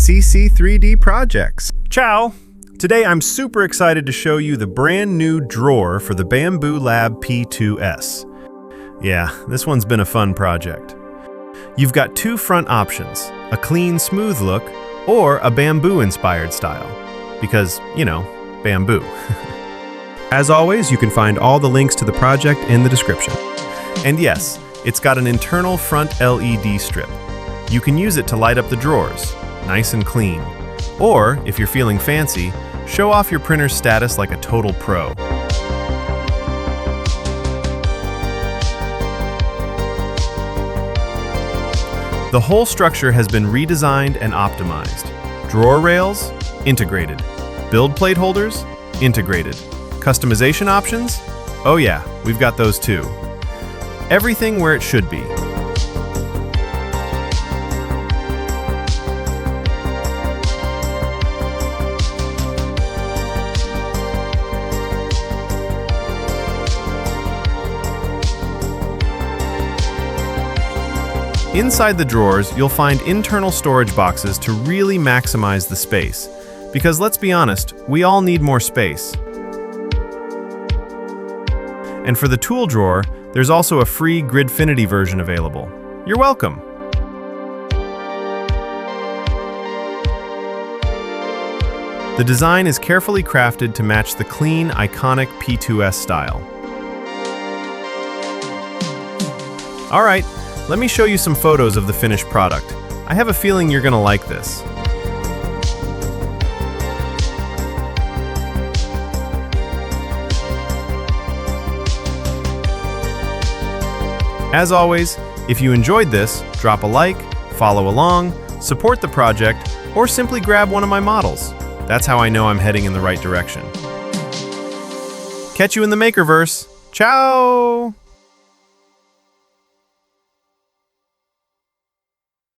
CC3D projects. Ciao! Today I'm super excited to show you the brand new drawer for the Bambu Lab P2S. Yeah, this one's been a fun project. You've got two front options, a clean, smooth look, or a bamboo-inspired style. Because, you know, bamboo. As always, you can find all the links to the project in the description. And yes, it's got an internal front LED strip. You can use it to light up the drawers, nice and clean. Or, if you're feeling fancy, show off your printer's status like a total pro. The whole structure has been redesigned and optimized. Drawer rails, integrated. Build plate holders, integrated. Customization options? Oh yeah, we've got those too. Everything where it should be. Inside the drawers, you'll find internal storage boxes to really maximize the space. Because let's be honest, we all need more space. And for the tool drawer, there's also a free Gridfinity version available. You're welcome! The design is carefully crafted to match the clean, iconic P2S style. Alright, let me show you some photos of the finished product. I have a feeling you're gonna like this. As always, if you enjoyed this, drop a like, follow along, support the project, or simply grab one of my models. That's how I know I'm heading in the right direction. Catch you in the Makerverse. Ciao!